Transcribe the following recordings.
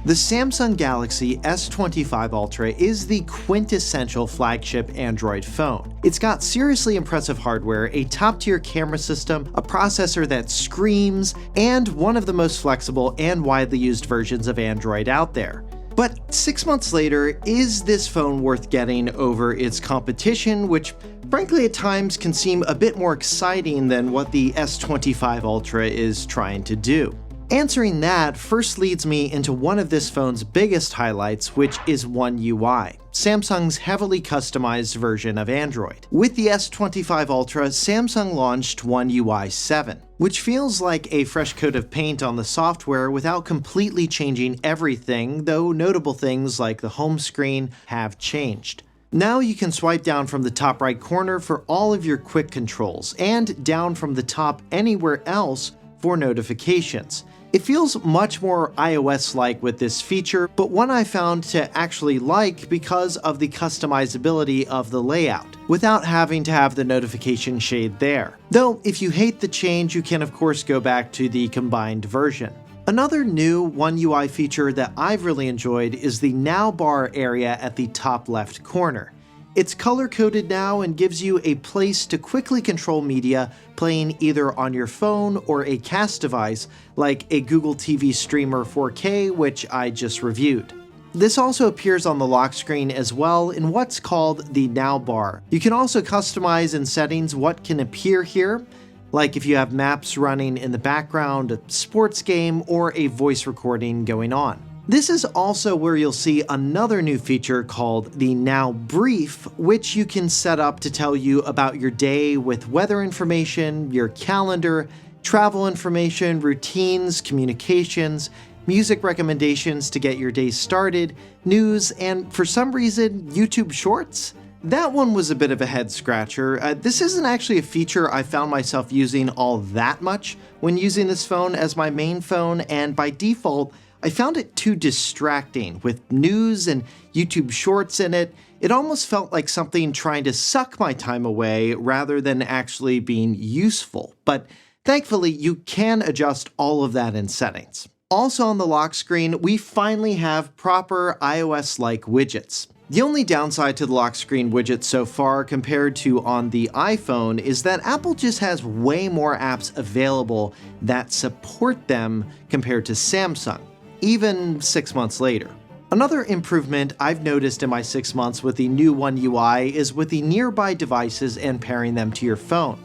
The Samsung Galaxy S25 Ultra is the quintessential flagship Android phone. It's got seriously impressive hardware, a top-tier camera system, a processor that screams, and one of the most flexible and widely used versions of Android out there. But 6 months later, is this phone worth getting over its competition, which frankly at times can seem a bit more exciting than what the S25 Ultra is trying to do? Answering that first leads me into one of this phone's biggest highlights, which is One UI, Samsung's heavily customized version of Android. With the S25 Ultra, Samsung launched One UI 7, which feels like a fresh coat of paint on the software without completely changing everything, though notable things like the home screen have changed. Now you can swipe down from the top right corner for all of your quick controls, and down from the top anywhere else for notifications. It feels much more iOS-like with this feature, but one I found to actually like because of the customizability of the layout, without having to have the notification shade there. Though, if you hate the change, you can of course go back to the combined version. Another new One UI feature that I've really enjoyed is the Now bar area at the top left corner. It's color-coded now and gives you a place to quickly control media playing either on your phone or a cast device like a Google TV Streamer 4K, which I just reviewed. This also appears on the lock screen as well in what's called the Now bar. You can also customize in settings what can appear here, like if you have maps running in the background, a sports game, or a voice recording going on. This is also where you'll see another new feature called the Now Brief, which you can set up to tell you about your day with weather information, your calendar, travel information, routines, communications, music recommendations to get your day started, news, and for some reason, YouTube Shorts? That one was a bit of a head scratcher. This isn't actually a feature I found myself using all that much when using this phone as my main phone, and by default, I found it too distracting. With news and YouTube Shorts in it, it almost felt like something trying to suck my time away rather than actually being useful. But thankfully, you can adjust all of that in settings. Also on the lock screen, we finally have proper iOS-like widgets. The only downside to the lock screen widget so far compared to on the iPhone is that Apple just has way more apps available that support them compared to Samsung, even 6 months later. Another improvement I've noticed in my 6 months with the new One UI is with the nearby devices and pairing them to your phone.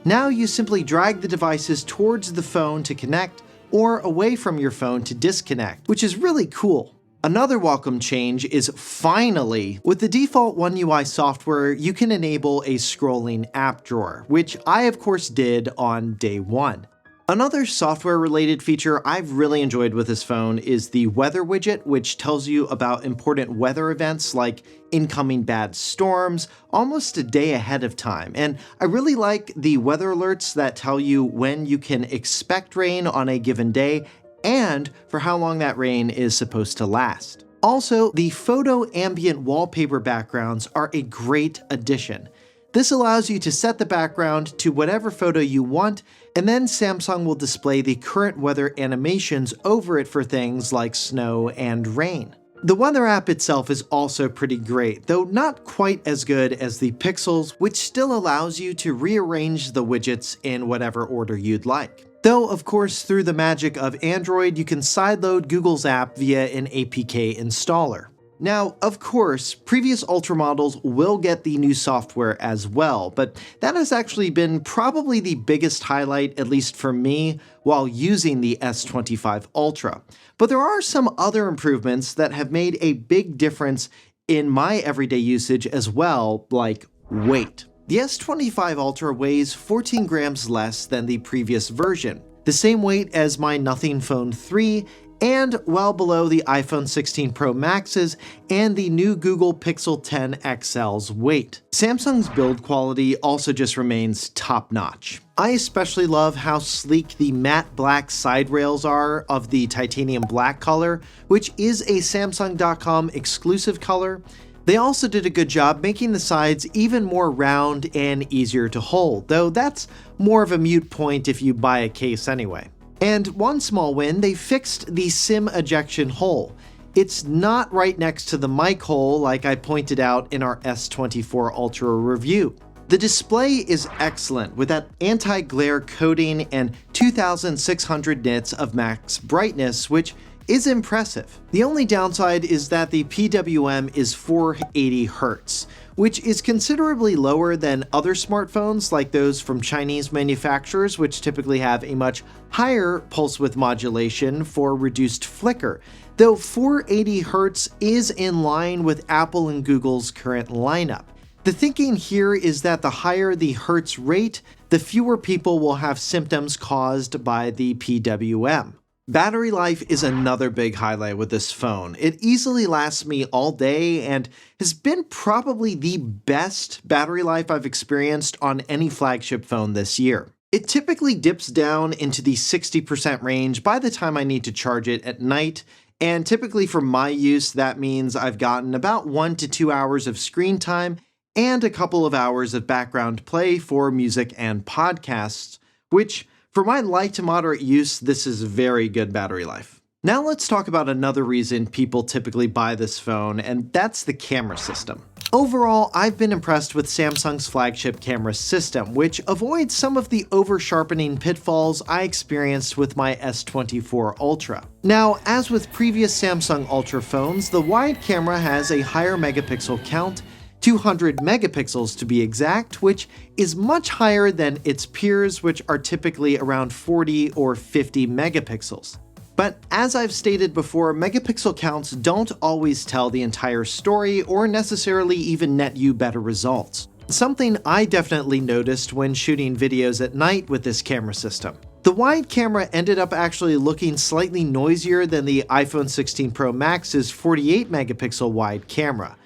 Now you simply drag the devices towards the phone to connect or away from your phone to disconnect, which is really cool. Another welcome change is finally, with the default One UI software, you can enable a scrolling app drawer, which I of course did on day one. Another software-related feature I've really enjoyed with this phone is the weather widget, which tells you about important weather events like incoming bad storms almost a day ahead of time. And I really like the weather alerts that tell you when you can expect rain on a given day and for how long that rain is supposed to last. Also, the photo ambient wallpaper backgrounds are a great addition. This allows you to set the background to whatever photo you want, and then Samsung will display the current weather animations over it for things like snow and rain. The weather app itself is also pretty great, though not quite as good as the Pixels, which still allows you to rearrange the widgets in whatever order you'd like. Though, of course, through the magic of Android, you can sideload Google's app via an APK installer. Now, of course, previous Ultra models will get the new software as well, but that has actually been probably the biggest highlight, at least for me, while using the S25 Ultra. But there are some other improvements that have made a big difference in my everyday usage as well, like weight. The S25 Ultra weighs 14 grams less than the previous version, the same weight as my Nothing Phone 3, and well below the iPhone 16 Pro Max's and the new Google Pixel 10 XL's weight. Samsung's build quality also just remains top-notch. I especially love how sleek the matte black side rails are of the titanium black color, which is a Samsung.com exclusive color. They also did a good job making the sides even more round and easier to hold, though that's more of a moot point if you buy a case anyway. And one small win, they fixed the SIM ejection hole. It's not right next to the mic hole like I pointed out in our S24 Ultra review. The display is excellent with that anti-glare coating and 2600 nits of max brightness, which is impressive. The only downside is that the PWM is 480 Hz, which is considerably lower than other smartphones like those from Chinese manufacturers, which typically have a much higher pulse width modulation for reduced flicker, though 480 Hz is in line with Apple and Google's current lineup. The thinking here is that the higher the Hertz rate, the fewer people will have symptoms caused by the PWM. Battery life is another big highlight with this phone. It easily lasts me all day and has been probably the best battery life I've experienced on any flagship phone this year. It typically dips down into the 60% range by the time I need to charge it at night, and typically for my use that means I've gotten about 1 to 2 hours of screen time and a couple of hours of background play for music and podcasts, which for my light to moderate use, this is very good battery life. Now let's talk about another reason people typically buy this phone, and that's the camera system. Overall, I've been impressed with Samsung's flagship camera system, which avoids some of the over-sharpening pitfalls I experienced with my S24 Ultra. Now, as with previous Samsung Ultra phones, the wide camera has a higher megapixel count, 200 megapixels to be exact, which is much higher than its peers, which are typically around 40 or 50 megapixels. But as I've stated before, megapixel counts don't always tell the entire story or necessarily even net you better results. Something I definitely noticed when shooting videos at night with this camera system. The wide camera ended up actually looking slightly noisier than the iPhone 16 Pro Max's 48 megapixel wide camera,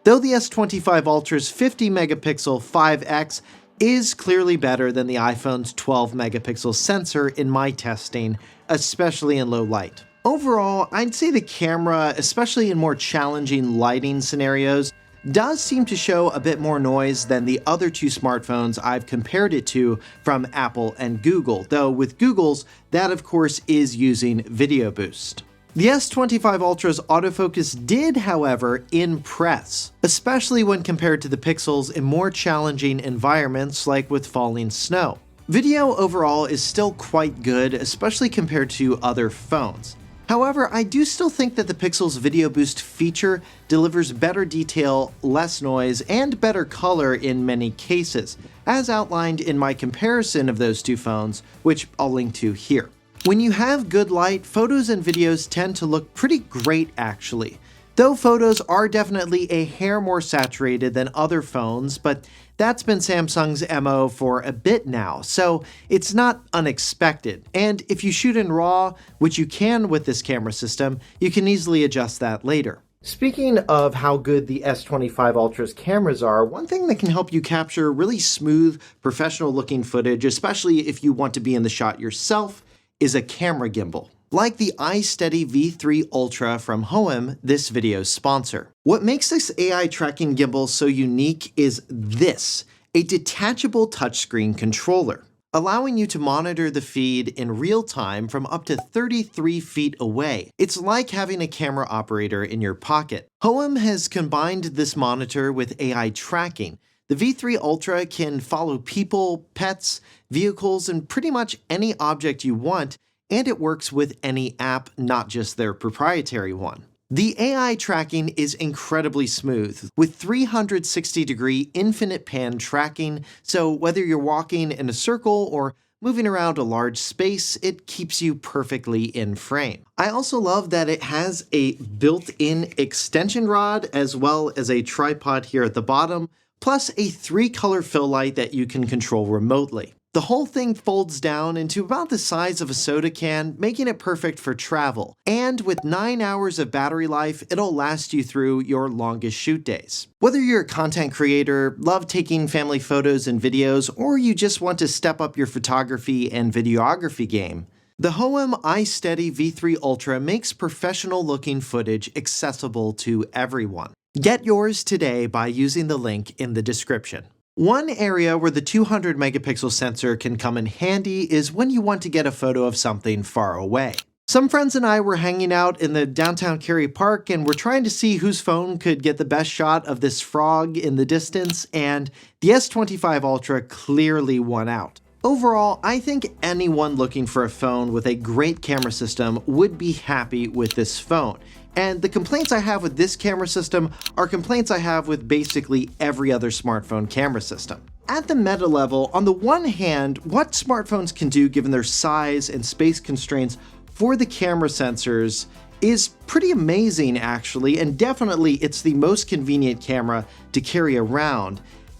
though the S25 Ultra's 50 megapixel 5X is clearly better than the iPhone's 12 megapixel sensor in my testing, especially in low light. Overall, I'd say the camera, especially in more challenging lighting scenarios, does seem to show a bit more noise than the other two smartphones I've compared it to from Apple and Google, though with Google's, that of course is using Video Boost. The S25 Ultra's autofocus did, however, impress, especially when compared to the pixels in more challenging environments like with falling snow. Video overall is still quite good, especially compared to other phones. However, I do still think that the Pixel's Video Boost feature delivers better detail, less noise, and better color in many cases, as outlined in my comparison of those two phones, which I'll link to here. When you have good light, photos and videos tend to look pretty great actually, though photos are definitely a hair more saturated than other phones, but that's been Samsung's MO for a bit now, so it's not unexpected. And if you shoot in RAW, which you can with this camera system, you can easily adjust that later. Speaking of how good the S25 Ultra's cameras are, one thing that can help you capture really smooth, professional-looking footage, especially if you want to be in the shot yourself, is a camera gimbal. Like the iSteady V3 Ultra from Hohem, this video's sponsor. What makes this AI tracking gimbal so unique is this, a detachable touchscreen controller, allowing you to monitor the feed in real time from up to 33 feet away. It's like having a camera operator in your pocket. Hohem has combined this monitor with AI tracking. The V3 Ultra can follow people, pets, vehicles, and pretty much any object you want, and it works with any app, not just their proprietary one. The AI tracking is incredibly smooth, with 360-degree infinite pan tracking, so whether you're walking in a circle or moving around a large space, it keeps you perfectly in frame. I also love that it has a built-in extension rod as well as a tripod here at the bottom, plus a 3-color fill light that you can control remotely. The whole thing folds down into about the size of a soda can, making it perfect for travel. And with 9 hours of battery life, it'll last you through your longest shoot days. Whether you're a content creator, love taking family photos and videos, or you just want to step up your photography and videography game, the Hohem iSteady V3 Ultra makes professional-looking footage accessible to everyone. Get yours today by using the link in the description. One area where the 200 megapixel sensor can come in handy is when you want to get a photo of something far away. Some friends and I were hanging out in the downtown Cary Park and we're trying to see whose phone could get the best shot of this frog in the distance, and the S25 Ultra clearly won out. Overall, I think anyone looking for a phone with a great camera system would be happy with this phone. And the complaints I have with this camera system are complaints I have with basically every other smartphone camera system. At the meta level, on the one hand, what smartphones can do given their size and space constraints for the camera sensors is pretty amazing actually, and definitely it's the most convenient camera to carry around.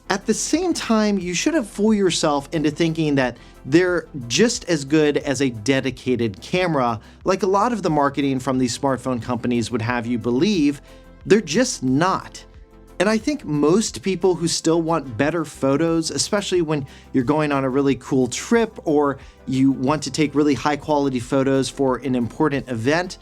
At the same time, you shouldn't fool yourself into thinking that they're just as good as a dedicated camera, like a lot of the marketing from these smartphone companies would have you believe. They're just not. And I think most people who still want better photos, especially when you're going on a really cool trip or you want to take really high quality photos for an important event,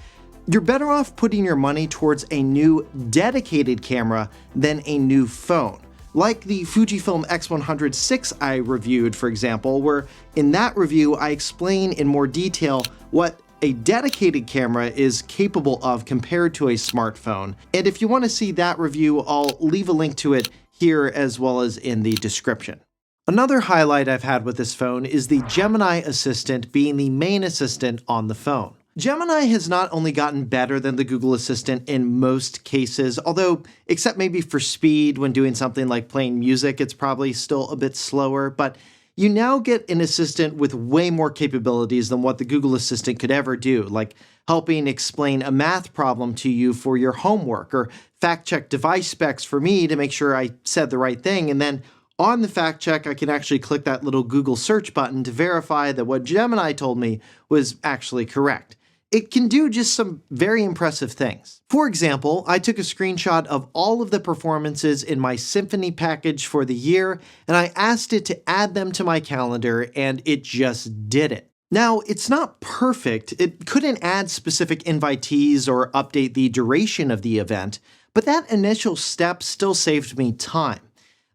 you're better off putting your money towards a new dedicated camera than a new phone. Like the Fujifilm X100 VI I reviewed, for example, where in that review I explain in more detail what a dedicated camera is capable of compared to a smartphone. And if you want to see that review, I'll leave a link to it here as well as in the description. Another highlight I've had with this phone is the Gemini Assistant being the main assistant on the phone. Gemini has not only gotten better than the Google Assistant in most cases, although except maybe for speed when doing something like playing music, it's probably still a bit slower, but you now get an assistant with way more capabilities than what the Google Assistant could ever do, like helping explain a math problem to you for your homework, or fact-check device specs for me to make sure I said the right thing, and then on the fact check, I can actually click that little Google search button to verify that what Gemini told me was actually correct. It can do just some very impressive things. For example, I took a screenshot of all of the performances in my Symphony package for the year, and I asked it to add them to my calendar, and it just did it. Now, it's not perfect. It couldn't add specific invitees or update the duration of the event, but that initial step still saved me time.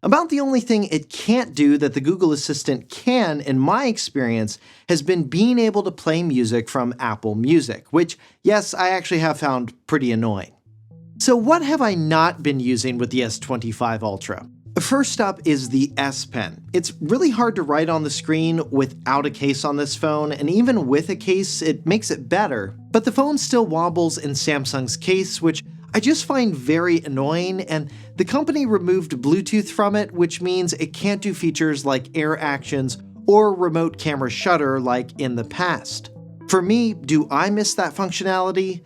About the only thing it can't do that the Google Assistant can, in my experience, has been being able to play music from Apple Music, which, yes, I actually have found pretty annoying. So what have I not been using with the S25 Ultra? First up is the S Pen. It's really hard to write on the screen without a case on this phone, and even with a case, it makes it better. But the phone still wobbles in Samsung's case, which I just find very annoying, and the company removed Bluetooth from it, which means it can't do features like air actions or remote camera shutter like in the past. For me, do I miss that functionality?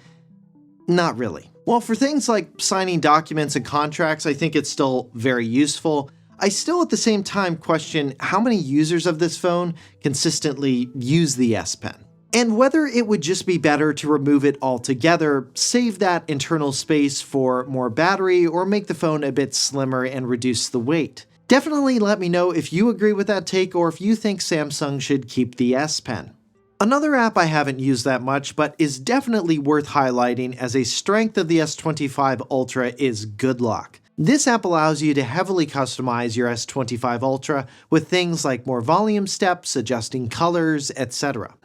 Not really. While for things like signing documents and contracts, I think it's still very useful, I still at the same time question how many users of this phone consistently use the S Pen. And whether it would just be better to remove it altogether, save that internal space for more battery, or make the phone a bit slimmer and reduce the weight. Definitely let me know if you agree with that take or if you think Samsung should keep the S Pen. Another app I haven't used that much but is definitely worth highlighting as a strength of the S25 Ultra is Good Lock. This app allows you to heavily customize your S25 Ultra with things like more volume steps, adjusting colors, etc.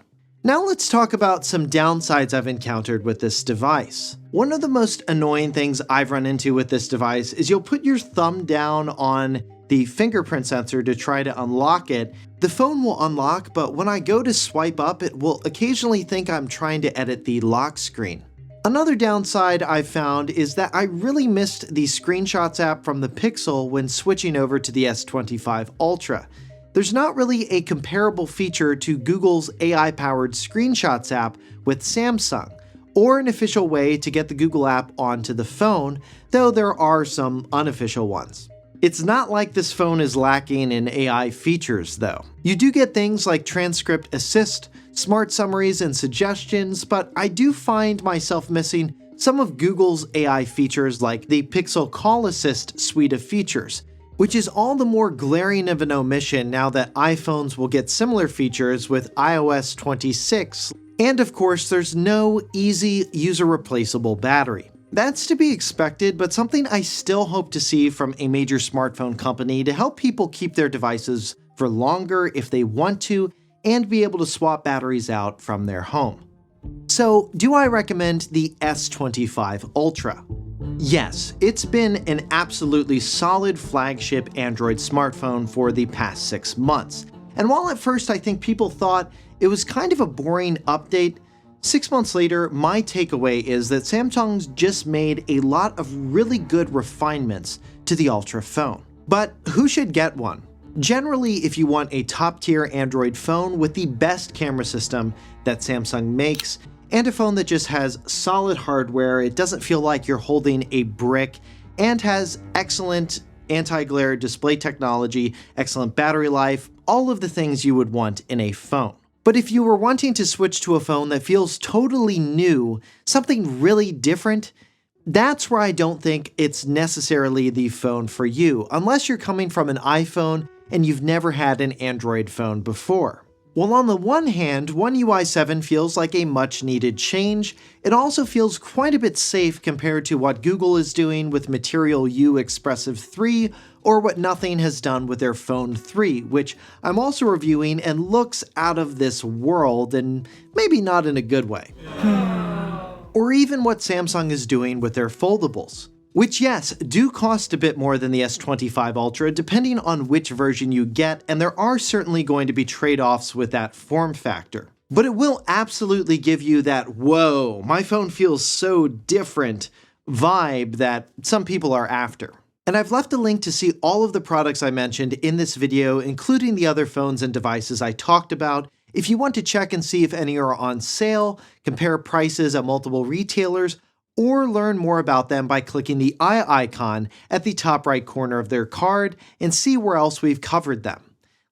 Now let's talk about some downsides I've encountered with this device. One of the most annoying things I've run into with this device is you'll put your thumb down on the fingerprint sensor to try to unlock it. The phone will unlock, but when I go to swipe up, it will occasionally think I'm trying to edit the lock screen. Another downside I've found is that I really missed the Screenshots app from the Pixel when switching over to the S25 Ultra. There's not really a comparable feature to Google's AI-powered Screenshots app with Samsung, or an official way to get the Google app onto the phone, though there are some unofficial ones. It's not like this phone is lacking in AI features, though. You do get things like Transcript Assist, smart summaries and suggestions, but I do find myself missing some of Google's AI features like the Pixel Call Assist suite of features, which is all the more glaring of an omission now that iPhones will get similar features with iOS 26. And of course, there's no easy user replaceable battery. That's to be expected, but something I still hope to see from a major smartphone company to help people keep their devices for longer if they want to, and be able to swap batteries out from their home. So, do I recommend the S25 Ultra? Yes, it's been an absolutely solid flagship Android smartphone for the past 6 months. And while at first I think people thought it was kind of a boring update, 6 months later, my takeaway is that Samsung's just made a lot of really good refinements to the Ultra phone. But who should get one? Generally, if you want a top-tier Android phone with the best camera system that Samsung makes, and a phone that just has solid hardware, it doesn't feel like you're holding a brick, and has excellent anti-glare display technology, excellent battery life, all of the things you would want in a phone. But if you were wanting to switch to a phone that feels totally new, something really different, that's where I don't think it's necessarily the phone for you, unless you're coming from an iPhone and you've never had an Android phone before. While on the one hand, One UI 7 feels like a much needed change, it also feels quite a bit safe compared to what Google is doing with Material U Expressive 3, or what Nothing has done with their Phone 3, which I'm also reviewing and looks out of this world, and maybe not in a good way. Or even what Samsung is doing with their foldables, which yes, do cost a bit more than the S25 Ultra depending on which version you get, and there are certainly going to be trade-offs with that form factor. But it will absolutely give you that whoa, my phone feels so different vibe that some people are after. And I've left a link to see all of the products I mentioned in this video, including the other phones and devices I talked about, if you want to check and see if any are on sale, compare prices at multiple retailers, or learn more about them by clicking the eye icon at the top right corner of their card and see where else we've covered them.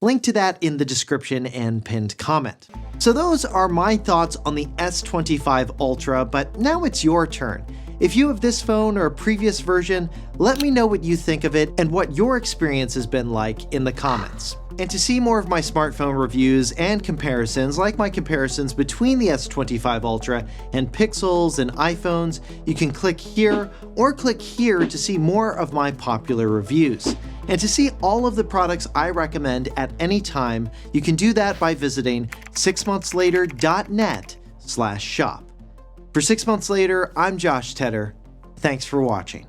Link to that in the description and pinned comment. So those are my thoughts on the S25 Ultra, but now it's your turn. If you have this phone or a previous version, let me know what you think of it and what your experience has been like in the comments. And to see more of my smartphone reviews and comparisons, like my comparisons between the S25 Ultra and Pixels and iPhones, you can click here or click here to see more of my popular reviews. And to see all of the products I recommend at any time, you can do that by visiting 6monthslater.net/shop. For 6 Months Later, I'm Josh Tedder. Thanks for watching.